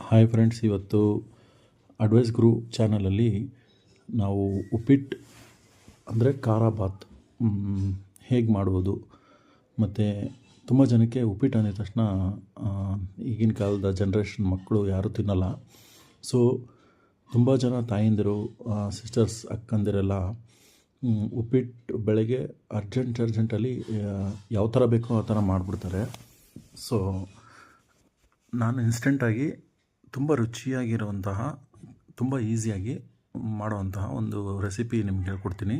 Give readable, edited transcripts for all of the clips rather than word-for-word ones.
Hi friends, ಇವತ್ತು advice ಗುರು ಚಾನಲಲ್ಲಿ ನಾವು ಉಪ್ಪಿಟ್ಟು ಅಂದರೆ ಖಾರ ಬಾತ್ ಹೇಗೆ ಮಾಡುವುದು, ಮತ್ತು ತುಂಬ ಜನಕ್ಕೆ ಉಪ್ಪಿಟ್ಟು ಅಂದಿದ ತಕ್ಷಣ ಈಗಿನ ಕಾಲದ ಜನ್ರೇಷನ್ ಮಕ್ಕಳು ಯಾರೂ ತಿನ್ನಲ್ಲ. ಸೊ ತುಂಬ ಜನ ತಾಯಂದಿರು, ಸಿಸ್ಟರ್ಸ್, ಅಕ್ಕಂದಿರೆಲ್ಲ ಉಪ್ಪಿಟ್ಟು ಬೆಳಗ್ಗೆ ಅರ್ಜೆಂಟಲ್ಲಿ ಯಾವ ಥರ ಬೇಕೋ ಆ ಥರ ಮಾಡಿಬಿಡ್ತಾರೆ. ಸೊ ನಾನು ಇನ್ಸ್ಟೆಂಟಾಗಿ ತುಂಬ ರುಚಿಯಾಗಿರುವಂತಹ, ತುಂಬ ಈಸಿಯಾಗಿ ಮಾಡುವಂತಹ ಒಂದು ರೆಸಿಪಿ ನಿಮ್ಗೆ ಹೇಳ್ಕೊಡ್ತೀನಿ.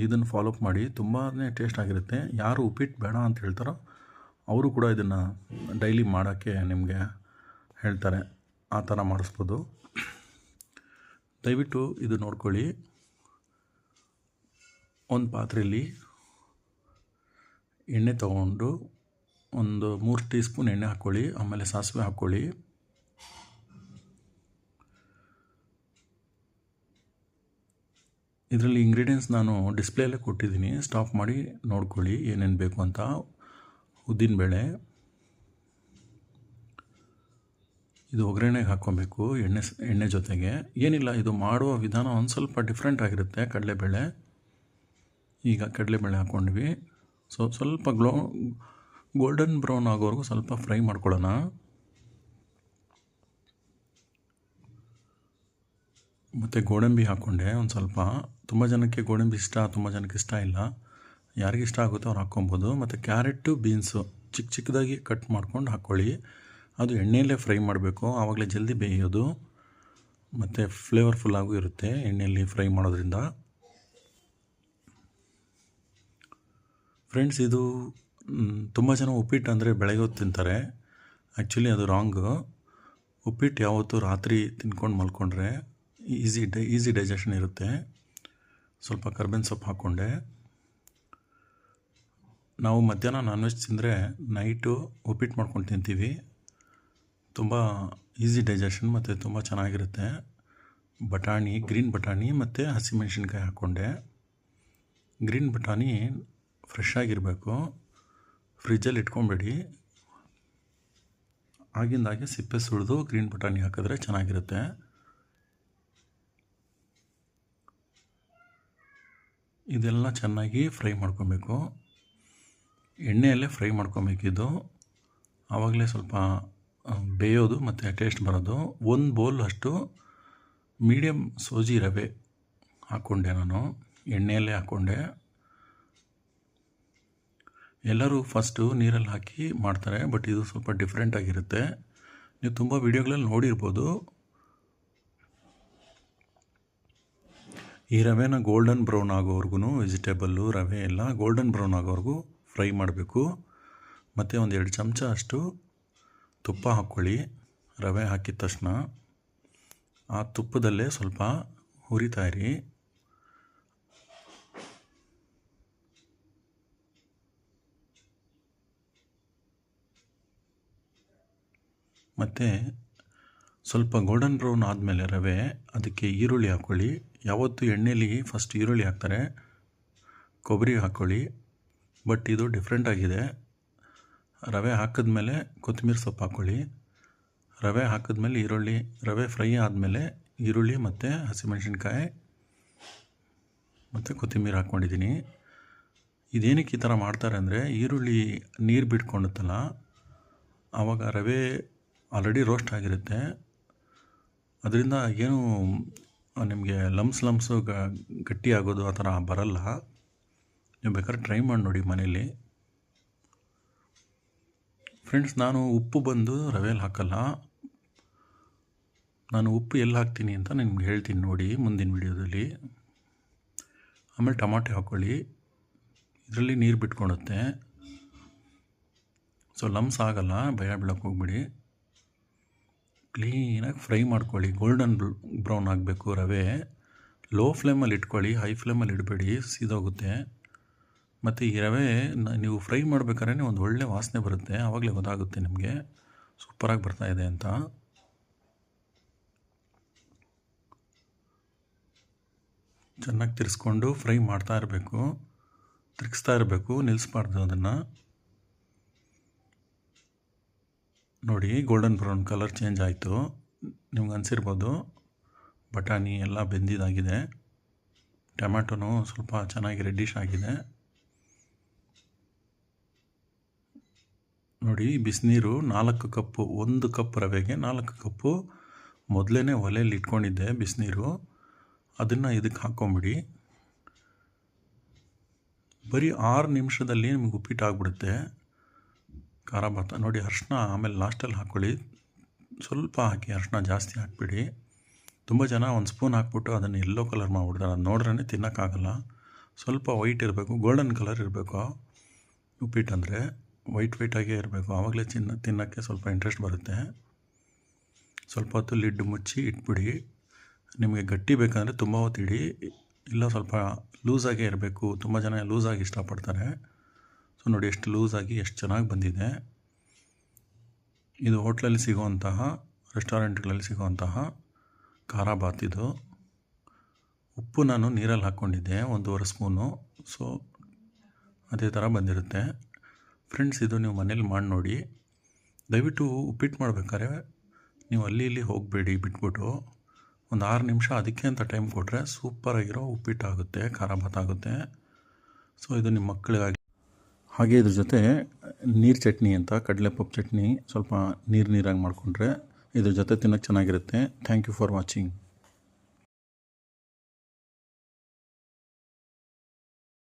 ಇದನ್ನು ಫಾಲೋಅಪ್ ಮಾಡಿ, ತುಂಬಾ ಟೇಸ್ಟ್ ಆಗಿರುತ್ತೆ. ಯಾರು ಉಪ್ಪಿಟ್ಟು ಬೇಡ ಅಂತ ಹೇಳ್ತಾರೋ ಅವರು ಕೂಡ ಇದನ್ನು ಡೈಲಿ ಮಾಡೋಕ್ಕೆ ನಿಮಗೆ ಹೇಳ್ತಾರೆ. ಆ ಥರ ಮಾಡಿಸ್ಬೋದು. ದಯವಿಟ್ಟು ಇದು ನೋಡ್ಕೊಳ್ಳಿ. ಒಂದು ಪಾತ್ರೆಯಲ್ಲಿ ಎಣ್ಣೆ ತೊಗೊಂಡು ಒಂದು 3 ಟೀ ಸ್ಪೂನ್ ಎಣ್ಣೆ ಹಾಕ್ಕೊಳ್ಳಿ. ಆಮೇಲೆ ಸಾಸಿವೆ ಹಾಕ್ಕೊಳ್ಳಿ. ಇದರಲ್ಲಿ ಇಂಗ್ರೀಡಿಯೆಂಟ್ಸ್ ನಾನು ಡಿಸ್ಪ್ಲೇಯಲ್ಲೇ ಕೊಟ್ಟಿದ್ದೀನಿ, ಸ್ಟಾಪ್ ಮಾಡಿ ನೋಡ್ಕೊಳ್ಳಿ ಏನೇನು ಬೇಕು ಅಂತ. ಉದ್ದಿನಬೇಳೆ, ಇದು ಒಗ್ಗರಣೆಗೆ ಹಾಕ್ಕೊಬೇಕು ಎಣ್ಣೆ ಜೊತೆಗೆ. ಏನಿಲ್ಲ, ಇದು ಮಾಡುವ ವಿಧಾನ ಒಂದು ಸ್ವಲ್ಪ ಡಿಫ್ರೆಂಟ್ ಆಗಿರುತ್ತೆ. ಕಡಲೆಬೇಳೆ, ಈಗ ಕಡಲೆಬೇಳೆ ಹಾಕ್ಕೊಂಡ್ವಿ. ಸ್ವಲ್ಪ ಗೋಲ್ಡನ್ ಬ್ರೌನ್ ಆಗೋವರೆಗೂ ಸ್ವಲ್ಪ ಫ್ರೈ ಮಾಡ್ಕೊಳ್ಳೋಣ. ಮತ್ತು ಗೋಡಂಬಿ ಹಾಕ್ಕೊಂಡೆ ಒಂದು ಸ್ವಲ್ಪ. ತುಂಬ ಜನಕ್ಕೆ ಗೋಡಂಬಿ ಇಷ್ಟ, ತುಂಬ ಜನಕ್ಕೆ ಇಷ್ಟ ಇಲ್ಲ. ಯಾರಿಗೆ ಇಷ್ಟ ಆಗುತ್ತೋ ಅವ್ರು ಹಾಕ್ಕೊಬೋದು. ಮತ್ತು ಕ್ಯಾರೆಟು, ಬೀನ್ಸು ಚಿಕ್ಕದಾಗಿ ಕಟ್ ಮಾಡ್ಕೊಂಡು ಹಾಕ್ಕೊಳ್ಳಿ. ಅದು ಎಣ್ಣೆಯಲ್ಲೇ ಫ್ರೈ ಮಾಡಬೇಕು, ಆವಾಗಲೇ ಜಲ್ದಿ ಬೇಯೋದು ಮತ್ತು ಫ್ಲೇವರ್ಫುಲ್ಲಾಗೂ ಇರುತ್ತೆ ಎಣ್ಣೆಯಲ್ಲಿ ಫ್ರೈ ಮಾಡೋದ್ರಿಂದ. ಫ್ರೆಂಡ್ಸ್, ಇದು ತುಂಬ ಜನ ಉಪ್ಪಿಟ್ಟು ಅಂದರೆ ಬೆಳಗ್ಗೆ ಹೊತ್ತು ತಿಂತಾರೆ. ಆ್ಯಕ್ಚುಲಿ ಅದು ರಾಂಗು. ಉಪ್ಪಿಟ್ಟು ಯಾವತ್ತೂ ರಾತ್ರಿ ತಿನ್ಕೊಂಡು ಮಲ್ಕೊಂಡ್ರೆ ಈಸಿ ಡೈಜೆಷನ್ ಇರುತ್ತೆ. ಸ್ವಲ್ಪ ಕರ್ಬೇವಿನ ಸೊಪ್ಪು ಹಾಕ್ಕೊಂಡೆ. ನಾವು ಮಧ್ಯಾಹ್ನ ನಾನ್ ವೆಜ್ ತಿಂದರೆ ನೈಟು ಉಪ್ಪಿಟ್ಟು ಮಾಡ್ಕೊಂಡು ತಿಂತೀವಿ. ತುಂಬ ಈಸಿ ಡೈಜೆಷನ್ ಮತ್ತು ತುಂಬ ಚೆನ್ನಾಗಿರುತ್ತೆ. ಗ್ರೀನ್ ಬಟಾಣಿ ಮತ್ತು ಹಸಿಮೆಣ್ಸಿನ್ಕಾಯಿ ಹಾಕ್ಕೊಂಡೆ. ಗ್ರೀನ್ ಬಟಾಣಿ ಫ್ರೆಶ್ ಆಗಿರಬೇಕು, ಫ್ರಿಜ್ಜಲ್ಲಿ ಇಟ್ಕೊಂಬೇಡಿ. ಆಗಿಂದಾಗೆ ಸಿಪ್ಪೆ ಸುಳಿದು ಗ್ರೀನ್ ಬಟಾಣಿ ಹಾಕಿದ್ರೆ ಚೆನ್ನಾಗಿರುತ್ತೆ. ಇದೆಲ್ಲ ಚೆನ್ನಾಗಿ ಫ್ರೈ ಮಾಡ್ಕೊಬೇಕು, ಎಣ್ಣೆಯಲ್ಲೇ ಫ್ರೈ ಮಾಡ್ಕೊಬೇಕಿದ್ದು. ಆವಾಗಲೇ ಸ್ವಲ್ಪ ಬೇಯೋದು ಮತ್ತು ಟೇಸ್ಟ್ ಬರೋದು. 1 ಬೌಲ್ ಅಷ್ಟು ಮೀಡಿಯಮ್ ಸೋಜಿ ರವೆ ಹಾಕ್ಕೊಂಡೆ ನಾನು, ಎಣ್ಣೆಯಲ್ಲೇ ಹಾಕ್ಕೊಂಡೆ. ಎಲ್ಲರೂ ಫಸ್ಟು ನೀರಲ್ಲಿ ಹಾಕಿ ಮಾಡ್ತಾರೆ, ಬಟ್ ಇದು ಸ್ವಲ್ಪ ಡಿಫ್ರೆಂಟ್ ಆಗಿರುತ್ತೆ. ನೀವು ತುಂಬ ವೀಡಿಯೋಗಳಲ್ಲಿ ನೋಡಿರ್ಬೋದು. ಈ ರವೆನ ಗೋಲ್ಡನ್ ಬ್ರೌನ್ ಆಗೋವರೆಗೂ, ವೆಜಿಟೇಬಲ್ಲು ರವೆ ಎಲ್ಲ ಗೋಲ್ಡನ್ ಬ್ರೌನ್ ಆಗೋವರೆಗೂ ಫ್ರೈ ಮಾಡಬೇಕು. ಮತ್ತು 1-2 ಚಮಚ ಅಷ್ಟು ತುಪ್ಪ ಹಾಕ್ಕೊಳ್ಳಿ. ರವೆ ಹಾಕಿದ ತಕ್ಷಣ ಆ ತುಪ್ಪದಲ್ಲೇ ಸ್ವಲ್ಪ ಹುರಿತಾ ಇರಿ. ಮತ್ತು ಸ್ವಲ್ಪ ಗೋಲ್ಡನ್ ಬ್ರೌನ್ ಆದಮೇಲೆ ರವೆ, ಅದಕ್ಕೆ ಈರುಳ್ಳಿ ಹಾಕ್ಕೊಳ್ಳಿ. ಯಾವತ್ತೂ ಎಣ್ಣೆಯಲ್ಲಿ ಫಸ್ಟ್ ಈರುಳ್ಳಿ ಹಾಕ್ತಾರೆ, ಕೊಬ್ಬರಿ ಹಾಕ್ಕೊಳ್ಳಿ. ಬಟ್ ಇದು ಡಿಫ್ರೆಂಟ್ ಆಗಿದೆ. ರವೆ ಹಾಕಿದ್ಮೇಲೆ ಕೊತ್ತಂಬರಿ ಸೊಪ್ಪು ಹಾಕ್ಕೊಳ್ಳಿ. ರವೆ ಹಾಕಿದ್ಮೇಲೆ ರವೆ ಫ್ರೈ ಆದಮೇಲೆ ಈರುಳ್ಳಿ ಮತ್ತು ಹಸಿಮೆಣ್ಸಿನ್ಕಾಯಿ ಮತ್ತು ಕೊತ್ತಂಬರಿ ಹಾಕ್ಕೊಂಡಿದ್ದೀನಿ. ಇದೇನಕ್ಕೆ ಈ ಥರ ಮಾಡ್ತಾರೆ ಅಂದರೆ, ಈರುಳ್ಳಿ ನೀರು ಬಿಟ್ಕೊಂಡುತ್ತಲ್ಲ, ಆವಾಗ ರವೆ ಆಲ್ರೆಡಿ ರೋಸ್ಟ್ ಆಗಿರುತ್ತೆ. ಅದರಿಂದ ಏನು ನಿಮಗೆ ಲಮ್ಸು ಗಟ್ಟಿ ಆಗೋದು ಆ ಥರ ಬರಲ್ಲ. ನೀವು ಬೇಕಾದ್ರೆ ಟ್ರೈ ಮಾಡಿ ನೋಡಿ ಮನೇಲಿ. ಫ್ರೆಂಡ್ಸ್, ನಾನು ಉಪ್ಪು ಬಂದು ರವೆಯಲ್ಲಿ ಹಾಕಲ್ಲ. ನಾನು ಉಪ್ಪು ಎಲ್ಲಿ ಹಾಕ್ತೀನಿ ಅಂತ ನಿಮ್ಗೆ ಹೇಳ್ತೀನಿ ನೋಡಿ ಮುಂದಿನ ವಿಡಿಯೋದಲ್ಲಿ. ಆಮೇಲೆ ಟಮಾಟೆ ಹಾಕ್ಕೊಳ್ಳಿ. ಇದರಲ್ಲಿ ನೀರು ಬಿಟ್ಕೊಳುತ್ತೆ. ಸೊ ಲಮ್ಸ್ ಆಗಲ್ಲ, ಭಯ ಬೀಳಕ್ಕೆ ಹೋಗ್ಬಿಡಿ. ಕ್ಲೀನಾಗಿ ಫ್ರೈ ಮಾಡ್ಕೊಳ್ಳಿ. ಗೋಲ್ಡನ್ ಬ್ರೌನ್ ಆಗಬೇಕು ರವೆ. ಲೋ ಫ್ಲೇಮಲ್ಲಿ ಇಟ್ಕೊಳ್ಳಿ, ಹೈ ಫ್ಲೇಮಲ್ಲಿ ಇಡಬೇಡಿ, ಸೀದೋಗುತ್ತೆ. ಮತ್ತು ಈ ರವೆ ನೀವು ಫ್ರೈ ಮಾಡ್ಬೇಕಾದ್ರೆ ಒಂದು ಒಳ್ಳೆ ವಾಸನೆ ಬರುತ್ತೆ. ಆವಾಗಲೇ ಗೊತ್ತಾಗುತ್ತೆ ನಿಮಗೆ ಸೂಪರಾಗಿ ಬರ್ತಾಯಿದೆ ಅಂತ. ಚೆನ್ನಾಗಿ ತಿರ್ಸ್ಕೊಂಡು ಫ್ರೈ ಮಾಡ್ತಾ ಇರಬೇಕು, ತಿರುಗಿಸ್ತಾ ಇರಬೇಕು, ನಿಲ್ಲಿಸ್ಬಾರ್ದು ಅದನ್ನು. ನೋಡಿ ಗೋಲ್ಡನ್ ಬ್ರೌನ್ ಕಲರ್ ಚೇಂಜ್ ಆಯಿತು. ನಿಮ್ಗೆ ಅನಿಸಿರ್ಬೋದು ಬಟಾಣಿ ಎಲ್ಲ ಬೆಂದಿದ್ದಾಗಿದೆ. ಟೊಮ್ಯಾಟೊನೂ ಸ್ವಲ್ಪ ಚೆನ್ನಾಗಿ ರೆಡ್ಡಿಶ್ ಆಗಿದೆ. ನೋಡಿ ಬಿಸಿನೀರು 4 ಕಪ್ಪು, 1 ಕಪ್ ರವೆಗೆ 4 ಕಪ್ಪು ಮೊದಲೇ ಒಲೆಯಲ್ಲಿ ಇಟ್ಕೊಂಡಿದ್ದೆ ಬಿಸಿನೀರು. ಅದನ್ನು ಇದಕ್ಕೆ ಹಾಕ್ಕೊಂಬಿಡಿ. ಬರೀ 6 ನಿಮಿಷದಲ್ಲಿ ನಿಮ್ಗೆ ಉಪ್ಪಿಟ್ಟು ಆಗಿಬಿಡುತ್ತೆ ಖಾರ ಭಾತ. ನೋಡಿ ಅರಿಶಿನ ಆಮೇಲೆ ಲಾಸ್ಟಲ್ಲಿ ಹಾಕ್ಕೊಳ್ಳಿ, ಸ್ವಲ್ಪ ಹಾಕಿ, ಅರಿಶಿನ ಜಾಸ್ತಿ ಹಾಕ್ಬಿಡಿ. ತುಂಬ ಜನ 1 ಸ್ಪೂನ್ ಹಾಕ್ಬಿಟ್ಟು ಅದನ್ನು ಯೆಲ್ಲೋ ಕಲರ್ ಮಾಡಿಬಿಡ್ತಾರೆ. ಅದು ನೋಡ್ರೇ ತಿನ್ನೋಕ್ಕಾಗಲ್ಲ. ಸ್ವಲ್ಪ ವೈಟ್ ಇರಬೇಕು, ಗೋಲ್ಡನ್ ಕಲರ್ ಇರಬೇಕು ಉಪ್ಪಿಟ್ಟು. ಅಂದರೆ ವೈಟಾಗೇ ಇರಬೇಕು, ಆವಾಗಲೇ ತಿನ್ನೋಕ್ಕೆ ಸ್ವಲ್ಪ ಇಂಟ್ರೆಸ್ಟ್ ಬರುತ್ತೆ. ಸ್ವಲ್ಪ ಹೊತ್ತು ಲಿಡ್ ಮುಚ್ಚಿ ಇಟ್ಬಿಡಿ. ನಿಮಗೆ ಗಟ್ಟಿ ಬೇಕಂದರೆ ತುಂಬ ಹೊತ್ತು ಇಡಿ, ಇಲ್ಲ ಸ್ವಲ್ಪ ಲೂಸಾಗೇ ಇರಬೇಕು. ತುಂಬ ಜನ ಲೂಸಾಗಿ ಇಷ್ಟಪಡ್ತಾರೆ. ಸೊ ನೋಡಿ ಎಷ್ಟು ಲೂಸಾಗಿ ಎಷ್ಟು ಚೆನ್ನಾಗಿ ಬಂದಿದೆ. ಇದು ಹೋಟ್ಲಲ್ಲಿ ಸಿಗೋವಂತಹ, ರೆಸ್ಟೋರೆಂಟ್ಗಳಲ್ಲಿ ಸಿಗೋವಂತಹ ಖಾರ ಬಾತ್ ಇದು. ಉಪ್ಪು ನಾನು ನೀರಲ್ಲಿ ಹಾಕ್ಕೊಂಡಿದ್ದೆ 1.5 ಸ್ಪೂನು. ಸೊ ಅದೇ ಥರ ಬಂದಿರುತ್ತೆ ಫ್ರೆಂಡ್ಸ್. ಇದು ನೀವು ಮನೇಲಿ ಮಾಡಿ ನೋಡಿ. ದಯವಿಟ್ಟು ಉಪ್ಪಿಟ್ಟು ಮಾಡ್ಬೇಕಾದ್ರೆ ನೀವು ಅಲ್ಲಿ ಇಲ್ಲಿ ಹೋಗಬೇಡಿ, ಬಿಟ್ಬಿಟ್ಟು ಒಂದು 6 ನಿಮಿಷ ಅದಕ್ಕೆ ಅಂತ ಟೈಮ್ ಕೊಟ್ಟರೆ ಸೂಪರಾಗಿರೋ ಉಪ್ಪಿಟ್ಟು ಆಗುತ್ತೆ, ಖಾರ ಭಾತ್ ಆಗುತ್ತೆ. ಸೊ ಇದು ನಿಮ್ಮ ಮಕ್ಕಳಿಗಾಗಿ. ಹಾಗೆ ಇದ್ರ ಜೊತೆ ನೀರು ಚಟ್ನಿ ಅಂತ, ಕಡಲೆಪಪ್ಪು ಚಟ್ನಿ ಸ್ವಲ್ಪ ನೀರಾಗಿ ಮಾಡಿಕೊಂಡ್ರೆ ಇದ್ರ ಜೊತೆ ತಿನ್ನೋಕ್ಕೆ ಚೆನ್ನಾಗಿರುತ್ತೆ. Thank you for watching.